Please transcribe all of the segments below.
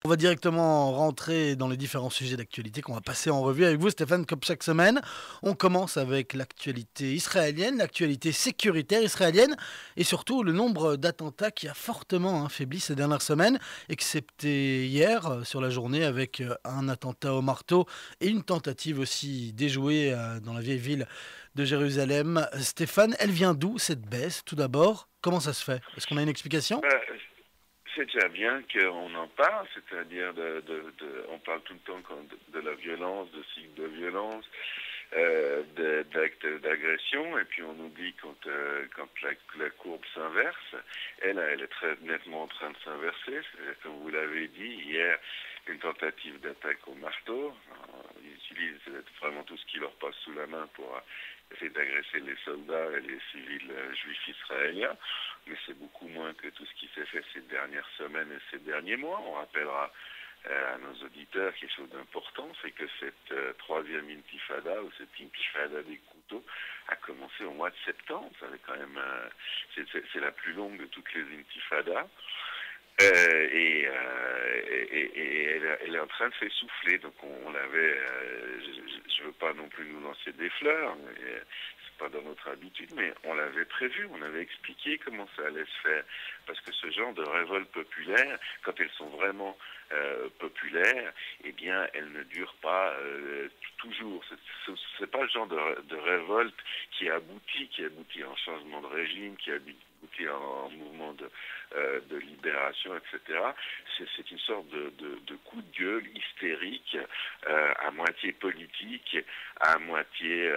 On va directement rentrer dans les différents sujets d'actualité qu'on va passer en revue avec vous, Stéphane, comme chaque semaine. On commence avec l'actualité israélienne, l'actualité sécuritaire israélienne et surtout le nombre d'attentats qui a fortement affaibli ces dernières semaines, excepté hier sur la journée avec un attentat au marteau et une tentative aussi déjouée dans la vieille ville de Jérusalem. Stéphane, elle vient d'où cette baisse tout d'abord? Comment ça se fait? Est-ce qu'on a une explication? Ben, c'est déjà bien qu'on en parle, c'est-à-dire on parle tout le temps de la violence, de cycles de violence, d'actes d'agression, et puis on oublie quand la courbe s'inverse. Elle est très nettement en train de s'inverser. Comme vous l'avez dit, hier, une tentative d'attaque au marteau. Ils utilisent vraiment tout ce qui leur passe sous la main pour essayer d'agresser les soldats et les civils juifs israéliens. Mais c'est beaucoup moins que tout ce qui s'est fait ces dernières semaines et ces derniers mois. On rappellera à nos auditeurs quelque chose d'important, c'est que cette troisième intifada, ou cette intifada des couteaux, a commencé au mois de septembre. Ça avait quand même, c'est la plus longue de toutes les intifadas. Elle est en train de s'essouffler, donc on l'avait. Je veux pas non plus nous lancer des fleurs, c'est pas dans notre habitude, mais on l'avait prévu, on avait expliqué comment ça allait se faire, parce que ce genre de révolte populaire, quand elles sont vraiment populaires, eh bien, elles ne durent pas toujours. C'est pas le genre de révolte qui aboutit à un changement de régime, qui aboutit à un mouvement de libération, etc. C'est une sorte de coup de gueule hystérique, à moitié politique, à moitié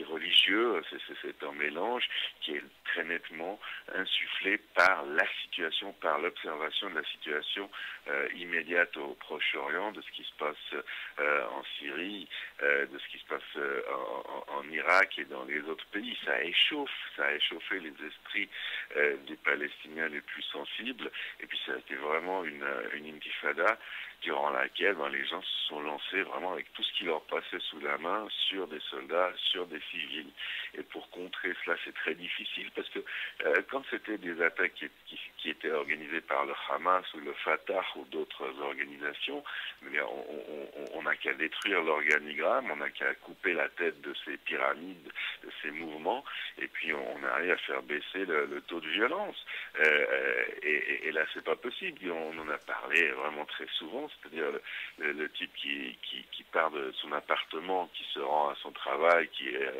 religieux. C'est un mélange qui est très nettement insufflé par la situation, par l'observation de la situation immédiate au Proche-Orient, de ce qui se passe en Syrie, de ce qui se passe en Irak et dans les autres pays. Ça a échauffé les esprits des Palestiniens les plus sensibles, et puis ça a été vraiment une intifada durant laquelle les gens se sont lancés vraiment avec tout ce qui leur passait sous la main sur des soldats, sur des civils. Et pour contrer cela, c'est très difficile, parce que quand c'était des attaques qui étaient organisées par le Hamas ou le Fatah ou d'autres organisations, on n'a qu'à détruire l'organigramme, on n'a qu'à couper la tête de ces pyramides, de ces mouvements, et puis on arrive à faire baisser le taux de violence. Et là, c'est pas possible. On en a parlé vraiment très souvent, c'est-à-dire le type qui part de son appartement, qui se rend à son travail, qui est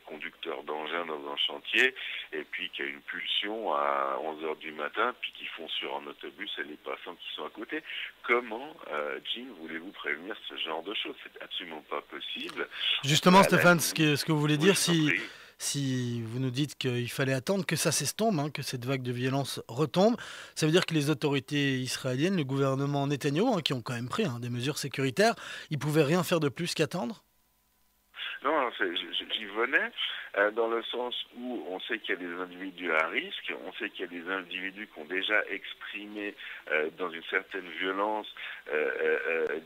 conducteur d'engin dans un chantier, et puis qui a une pulsion à 11 heures du matin, puis qui fonce sur un autobus et les passants qui sont à côté. Comment, Jim, voulez-vous prévenir ce genre de choses? C'est absolument pas possible. On peut Justement, à la Stéphane, limite... ce que vous voulez Oui, dire, je t'en prie. si vous nous dites qu'il fallait attendre que ça s'estompe, hein, que cette vague de violence retombe, ça veut dire que les autorités israéliennes, le gouvernement Netanyahou, hein, qui ont quand même pris des mesures sécuritaires, ils pouvaient rien faire de plus qu'attendre? Non, j'y venais dans le sens où on sait qu'il y a des individus à risque, on sait qu'il y a des individus qui ont déjà exprimé dans une certaine violence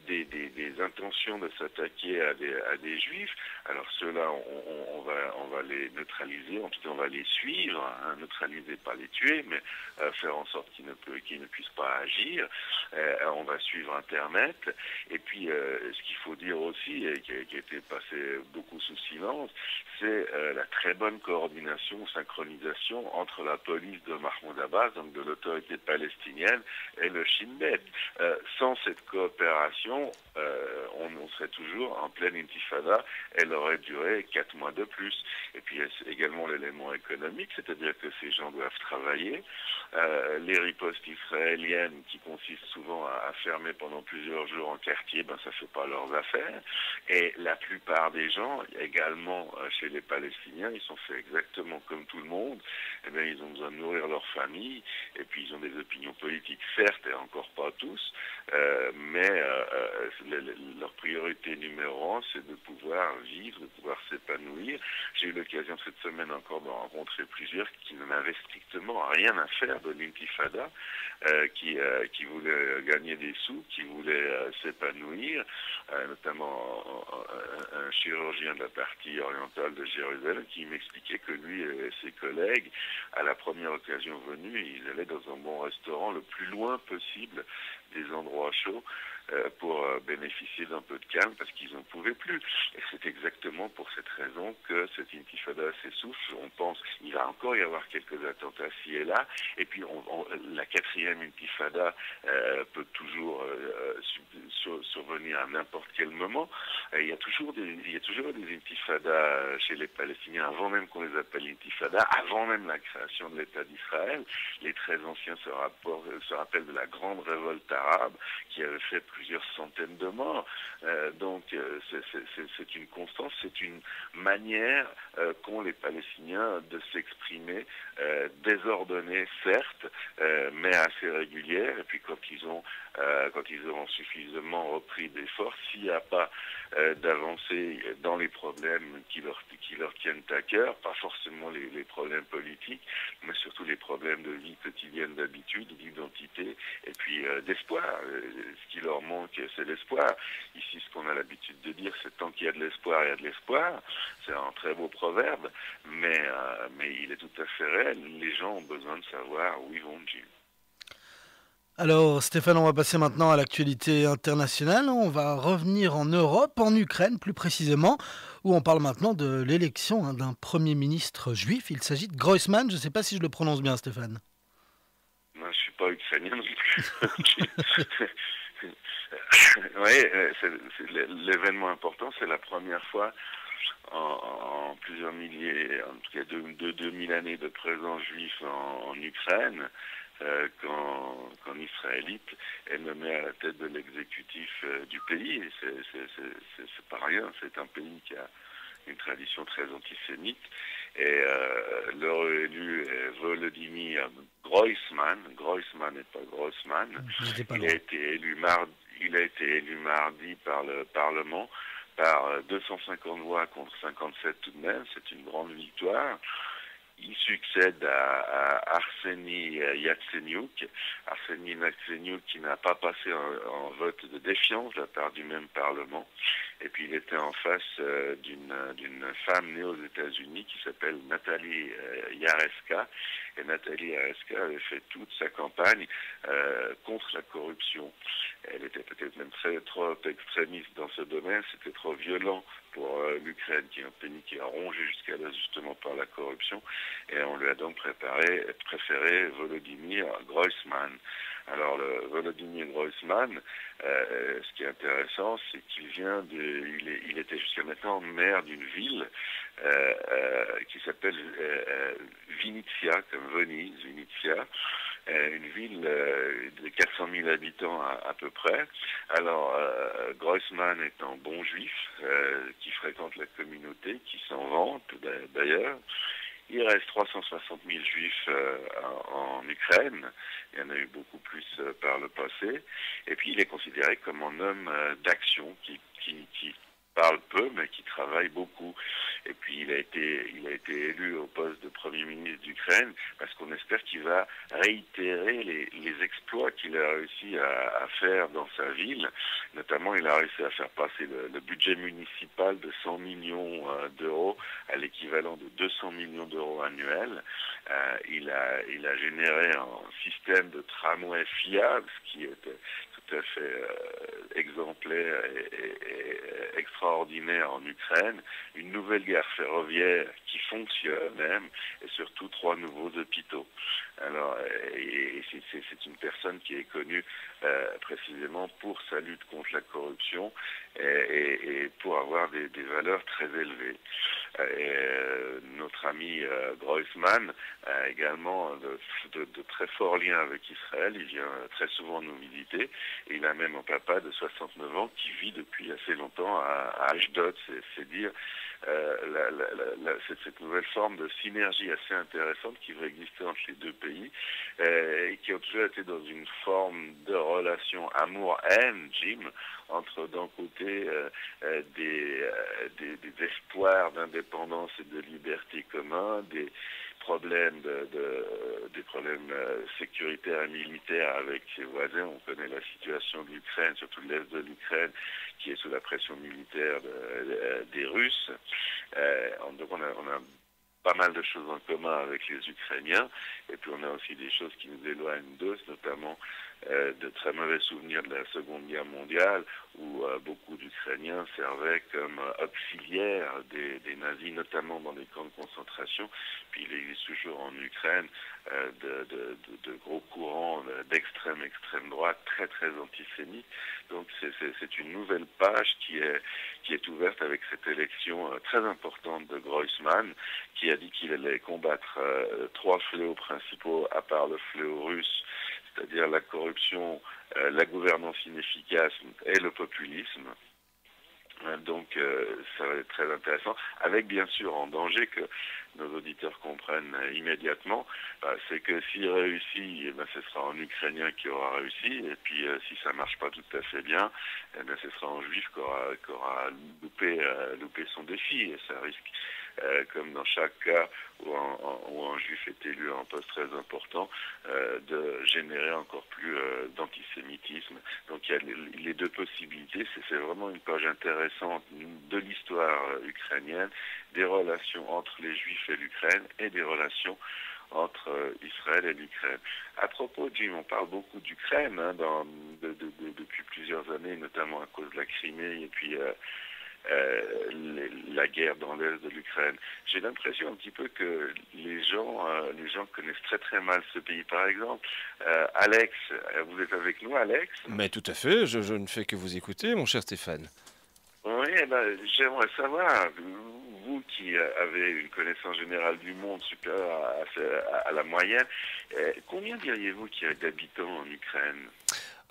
des intentions de s'attaquer à des juifs. Alors ceux-là, on va les neutraliser, en tout cas on va les suivre, hein, neutraliser, pas les tuer, mais faire en sorte qu'ils ne puissent pas agir. On va suivre Internet. Et puis ce qu'il faut dire aussi, et qui a été passé beaucoup sous silence, c'est la très bonne coordination, synchronisation entre la police de Mahmoud Abbas, donc de l'autorité palestinienne, et le Shin Bet. Sans cette coopération, on serait toujours en pleine intifada. Elle aurait duré 4 mois de plus. Et puis il y a également l'élément économique, c'est-à-dire que ces gens doivent travailler. Les ripostes israéliennes, qui consistent souvent à fermer pendant plusieurs jours en quartier, ça fait pas leurs affaires. Et la plupart des gens, également chez les Palestiniens, ils sont faits exactement comme tout le monde. Eh bien, ils ont besoin de nourrir leur famille, et puis ils ont des opinions politiques, certes, et encore pas tous, mais leur priorité numéro un, c'est de pouvoir vivre, de pouvoir s'épanouir. J'ai eu l'occasion cette semaine encore de rencontrer plusieurs qui n'en avaient strictement rien à faire de l'intifada, qui voulaient gagner des sous, qui voulaient s'épanouir, notamment un chirurgien de la partie orientale de Jérusalem qui m'expliquait que lui et ses collègues, à la première occasion venue, ils allaient dans un bon restaurant le plus loin possible des endroits chauds pour bénéficier d'un peu de calme parce qu'ils n'en pouvaient plus. Et c'est exactement pour cette raison que cette intifada s'essouffle. On pense qu'il va encore y avoir quelques attentats ci et là. Et puis la quatrième intifada peut toujours survenir à n'importe quel moment. Il y a toujours des intifadas chez les Palestiniens avant même qu'on les appelle intifada, avant même la création de l'État d'Israël. Les très anciens se rappellent de la grande révolte arabe qui avait fait plusieurs centaines de morts. Donc c'est une constance, c'est une manière qu'ont les Palestiniens de s'exprimer, désordonnée certes, mais assez régulière. Et puis quand ils auront suffisamment repris des forces, s'il n'y a pas d'avancée dans les problèmes qui leur tiennent à cœur, pas forcément les problèmes politiques, mais surtout les problèmes de vie quotidienne, d'habitude, d'identité, et puis d'espoir. Ce qui leur manque, c'est l'espoir. Ici, ce qu'on a l'habitude de dire, c'est tant qu'il y a de l'espoir, il y a de l'espoir. C'est un très beau proverbe, mais il est tout à fait réel. Les gens ont besoin de savoir où ils vont, Jim. Alors Stéphane, on va passer maintenant à l'actualité internationale. On va revenir en Europe, en Ukraine plus précisément, où on parle maintenant de l'élection d'un Premier ministre juif. Il s'agit de Groysman, je ne sais pas si je le prononce bien Stéphane. Non, je ne suis pas ukrainien non plus. Oui, l'événement important, c'est la première fois en plusieurs milliers, en tout cas de 2000 années de présence juif en Ukraine, qu'en Israélite est nommé à la tête de l'exécutif du pays. Et c'est pas rien, c'est un pays qui a une tradition très antisémite. Et leur élu est Volodymyr Groysman et pas Grossman. Il a été élu mardi par le Parlement par 250 voix contre 57 tout de même. C'est une grande victoire. Il succède à Arseny Yatsenyuk. Arseny Yatsenyuk qui n'a pas passé un vote de défiance de la part du même Parlement. Et puis il était en face d'une femme née aux États-Unis qui s'appelle Nathalie Yareska. Et Nathalie Yareska avait fait toute sa campagne contre la corruption. Elle était peut-être même trop extrémiste dans ce domaine, c'était trop violent pour l'Ukraine, qui est un pays qui est rongé jusqu'à là justement par la corruption. Et on lui a donc préféré Volodymyr Groysman. Alors, le Volodymyr Groysman, ce qui est intéressant, c'est il était jusqu'à maintenant maire d'une ville qui s'appelle Vinnytsia, comme Venise, Vinnytsia, une ville de 400 000 habitants à peu près. Alors, Groysman est un bon juif qui fréquente la communauté, qui s'en vante d'ailleurs. Il reste 360 000 juifs en Ukraine. Il y en a eu beaucoup plus par le passé. Et puis, il est considéré comme un homme d'action qui parle peu, mais qui travaille beaucoup. Et puis, il a été élu au poste de Premier ministre d'Ukraine parce qu'on espère qu'il va réitérer les exploits qu'il a réussi à faire dans sa ville. Notamment, il a réussi à faire passer le budget municipal de 100 millions d'euros à l'équivalent de 200 millions d'euros annuels. Il a généré un système de tramway fiable, ce qui est tout à fait exemplaire et extraordinaire en Ukraine, une nouvelle gare ferroviaire qui fonctionne même, et surtout 3 nouveaux hôpitaux. Alors, c'est une personne qui est connue précisément pour sa lutte contre la corruption et pour avoir des valeurs très élevées. Notre ami Groysman a également de très forts liens avec Israël. Il vient très souvent nous visiter. Et il a même un papa de 69 ans qui vit depuis assez longtemps à Ashdod. C'est dire cette nouvelle forme de synergie assez intéressante qui va exister entre les deux pays et qui a toujours été dans une forme de relation amour-haine, Jim, entre d'un côté des espoirs d'indépendance et de liberté communs, des problèmes des problèmes sécuritaires et militaires avec ses voisins. On connaît la situation de l'Ukraine, surtout de l'est de l'Ukraine, qui est sous la pression militaire des Russes. Donc on a pas mal de choses en commun avec les Ukrainiens, et puis on a aussi des choses qui nous éloignent d'eux, notamment de très mauvais souvenirs de la Seconde Guerre mondiale, où beaucoup d'Ukrainiens servaient comme auxiliaires des nazis, notamment dans les camps de concentration. Puis il existe toujours en Ukraine de gros courants extrême droite, très très antisémites. Donc c'est une nouvelle page qui est ouverte avec cette élection très importante de Groysman, qui a dit qu'il allait combattre 3 fléaux principaux à part le fléau russe, c'est-à-dire la corruption, la gouvernance inefficace et le populisme. Donc ça va être très intéressant, avec bien sûr en danger que nos auditeurs comprennent immédiatement, c'est que s'il réussit, ce sera un Ukrainien qui aura réussi, et puis si ça marche pas tout à fait bien, ce sera un Juif qui aura loupé son défi, et ça risque, comme dans chaque cas où un Juif est élu à un poste très important, de générer encore plus d'antisémitisme. Donc il y a les deux possibilités, c'est vraiment une page intéressante de l'histoire ukrainienne, des relations entre les Juifs et l'Ukraine et des relations entre Israël et l'Ukraine. À propos, Jim, on parle beaucoup d'Ukraine depuis plusieurs années, notamment à cause de la Crimée et puis la guerre dans l'est de l'Ukraine. J'ai l'impression un petit peu que les gens connaissent très très mal ce pays. Par exemple, Alex, vous êtes avec nous, Alex? Mais tout à fait, je ne fais que vous écouter, mon cher Stéphane. Oui, j'aimerais savoir, vous qui avez une connaissance générale du monde supérieure à la moyenne, combien diriez-vous qu'il y a d'habitants en Ukraine?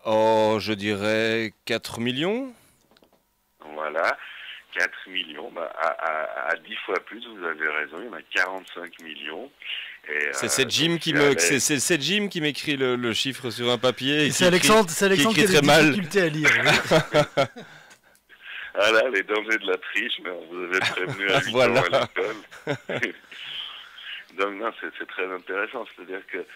Oh, je dirais 4 millions. Voilà, 4 millions, à 10 fois plus, vous avez raison, il y en a 45 millions. C'est cette Jim qui m'écrit le chiffre sur un papier. C'est Alexandre qui a des difficultés à lire. Oui. Voilà, les dangers de la triche, mais on vous avait prévenu à 8 voilà. ans à l'école. Donc non, c'est très intéressant, c'est-à-dire que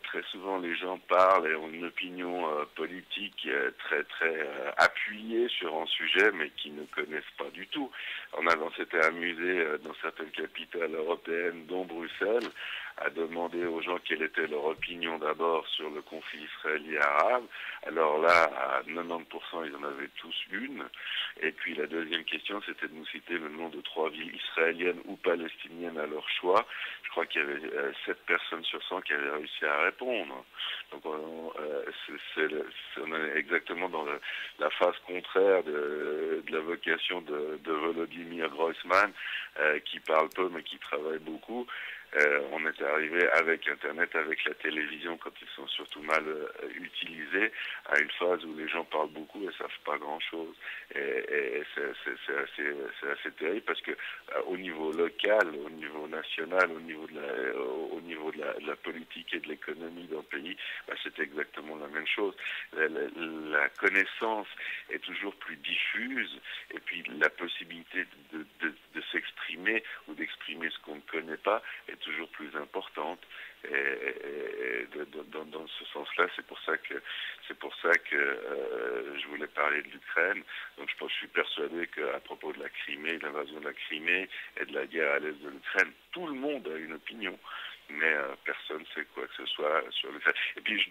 très souvent les gens parlent et ont une opinion politique très très appuyée sur un sujet, mais qui ne connaissent pas du tout. On s'était amusé dans certaines capitales européennes, dont Bruxelles, à demander aux gens quelle était leur opinion d'abord sur le conflit israélien-arabe. Alors là, à 90%, ils en avaient tous une. Et puis la deuxième question, c'était de nous citer le nom de 3 villes israéliennes ou palestiniennes à leur choix. Je crois qu'il y avait 7 personnes sur 100 qui avaient réussi à répondre. Donc on est exactement dans la phase contraire de la vocation de Volodymyr Groysman, qui parle peu mais qui travaille beaucoup. On est arrivé avec Internet, avec la télévision, quand ils sont surtout mal utilisés, à une phase où les gens parlent beaucoup et savent pas grand-chose. Et c'est assez terrible parce que au niveau local, au niveau national, au niveau de la politique et de l'économie d'un pays, c'est exactement la même chose. La connaissance est toujours plus diffuse et puis la possibilité de s'exprimer ou d'exprimer ce qu'on ne connaît pas est toujours plus importante. Et dans ce sens-là, c'est pour ça que je voulais parler de l'Ukraine. Donc je suis persuadé qu'à propos de la Crimée, de l'invasion de la Crimée et de la guerre à l'est de l'Ukraine, tout le monde a une opinion, mais personne ne sait quoi que ce soit sur l'Ukraine. Et puis je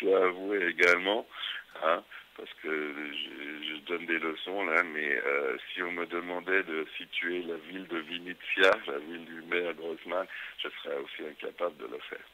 dois avouer également, parce que je donne des leçons là, mais si on me demandait de situer la ville de Vinnytsia, la ville du maire Groysman, je serais aussi incapable de le faire.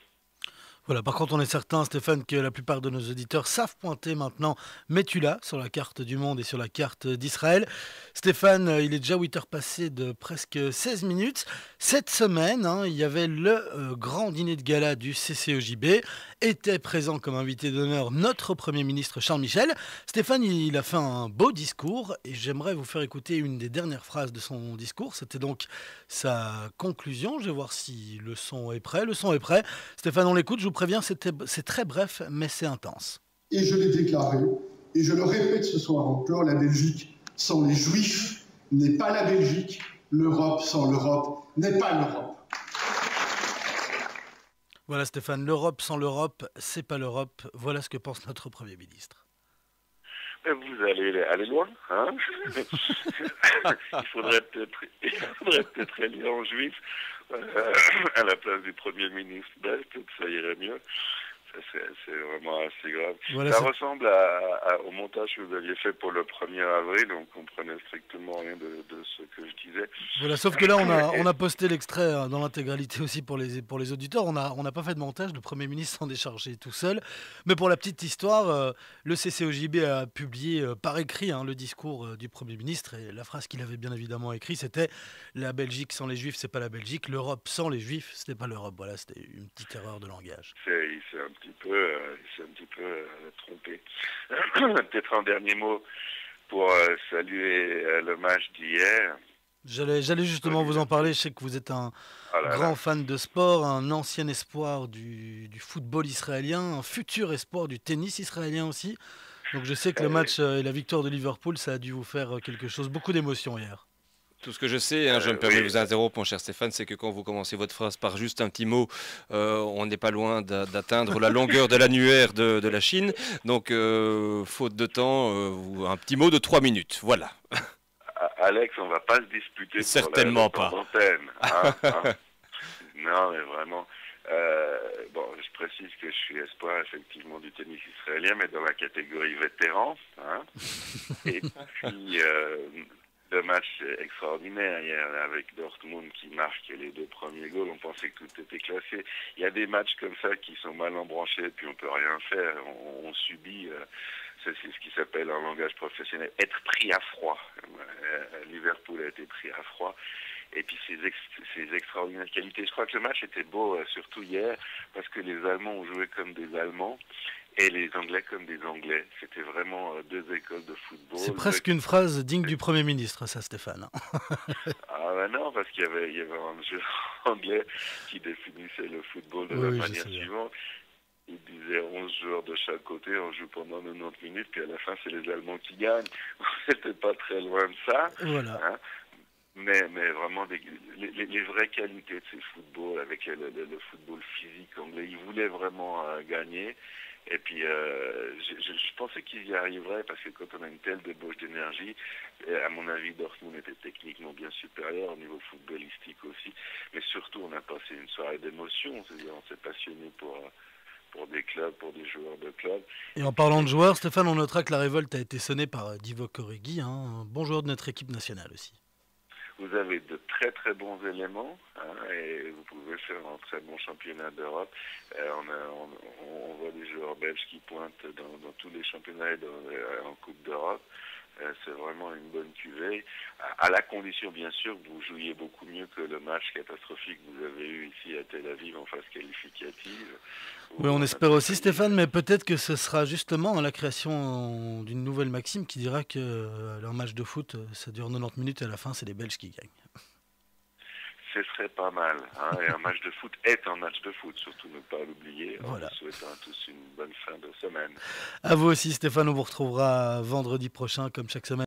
Voilà, par contre, on est certain, Stéphane, que la plupart de nos auditeurs savent pointer maintenant Metula sur la carte du monde et sur la carte d'Israël. Stéphane, il est déjà 8 heures passées de presque 16 minutes. Cette semaine, il y avait le grand dîner de gala du CCEJB. Était présent comme invité d'honneur notre Premier ministre Charles Michel. Stéphane, il a fait un beau discours et j'aimerais vous faire écouter une des dernières phrases de son discours. C'était donc sa conclusion. Je vais voir si le son est prêt. Le son est prêt. Stéphane, on l'écoute. Je vous préviens, c'est très bref, mais c'est intense. Et je l'ai déclaré, et je le répète ce soir encore, la Belgique sans les Juifs n'est pas la Belgique. L'Europe sans l'Europe n'est pas l'Europe. Voilà Stéphane, l'Europe sans l'Europe, c'est pas l'Europe. Voilà ce que pense notre Premier ministre. Vous allez aller loin, hein. Il faudrait peut-être élire en juif à la place du Premier ministre belge, peut-être ça irait mieux. C'est vraiment assez grave. Voilà, ça ressemble au montage que vous aviez fait pour le 1er avril, donc on comprenait strictement rien de ce que je disais. Voilà, sauf que là, on a posté l'extrait dans l'intégralité aussi pour les auditeurs. On n'a pas fait de montage, le Premier ministre s'en est chargé tout seul. Mais pour la petite histoire, le CCOJB a publié par écrit le discours du Premier ministre. Et la phrase qu'il avait bien évidemment écrite, c'était « La Belgique sans les Juifs, c'est pas la Belgique. L'Europe sans les Juifs, c'était pas l'Europe. » Voilà, c'était une petite erreur de langage. Il s'est un petit peu trompé. Peut-être un dernier mot pour saluer le match d'hier. J'allais justement vous en parler. Je sais que vous êtes un grand fan de sport, un ancien espoir du football israélien, un futur espoir du tennis israélien aussi. Donc je sais que le match et la victoire de Liverpool, ça a dû vous faire quelque chose, beaucoup d'émotions hier. Tout ce que je sais, je me permets de vous interrompre, mon cher Stéphane, c'est que quand vous commencez votre phrase par juste un petit mot, on n'est pas loin d'atteindre la longueur de l'annuaire de la Chine. Donc, faute de temps, un petit mot de 3 minutes. Voilà. Alex, on ne va pas se disputer. Certainement pas. Non, mais vraiment. Bon, je précise que je suis espoir effectivement du tennis israélien, mais dans la catégorie vétéran. Et puis... le match extraordinaire hier avec Dortmund qui marque les 2 premiers goals. On pensait que tout était classé. Il y a des matchs comme ça qui sont mal embranchés, puis on peut rien faire. On subit, c'est ce qui s'appelle en langage professionnel, être pris à froid. Liverpool a été pris à froid. Et puis ces extraordinaires qualités. Je crois que le match était beau, surtout hier, parce que les Allemands ont joué comme des Allemands. Et les Anglais comme des Anglais. C'était vraiment 2 écoles de football. C'est presque une phrase digne du Premier ministre, ça, Stéphane. Ah ben non, parce qu'il y avait un jeu anglais qui définissait le football de la manière suivante. Il disait 11 joueurs de chaque côté, on joue pendant 90 minutes, puis à la fin, c'est les Allemands qui gagnent. C'était pas très loin de ça. Voilà. Hein. Mais vraiment, les vraies qualités de ces footballs, avec le football physique anglais, ils voulaient vraiment gagner. Et puis, je pensais qu'ils y arriveraient parce que quand on a une telle débauche d'énergie, à mon avis, Dortmund était techniquement bien supérieur au niveau footballistique aussi. Mais surtout, on a passé une soirée d'émotion. C'est-à-dire, on s'est passionné pour des clubs, pour des joueurs de clubs. Et en parlant de joueurs, Stéphane, on notera que la révolte a été sonnée par Divock Origi, un bon joueur de notre équipe nationale aussi. Vous avez de très très bons éléments et vous pouvez faire un très bon championnat d'Europe. On voit des joueurs belges qui pointent dans tous les championnats et en Coupe d'Europe. C'est vraiment une bonne cuvée, à la condition bien sûr que vous jouiez beaucoup mieux que le match catastrophique que vous avez eu ici à Tel Aviv en phase qualificative. Oui, on espère aussi, Stéphane, mais peut-être que ce sera justement la création d'une nouvelle maxime qui dira que leur match de foot, ça dure 90 minutes et à la fin, c'est les Belges qui gagnent. Ce serait pas mal. Et un match de foot est un match de foot, surtout ne pas l'oublier. Voilà. En vous souhaitant à tous une bonne fin de semaine. À vous aussi, Stéphane, on vous retrouvera vendredi prochain, comme chaque semaine.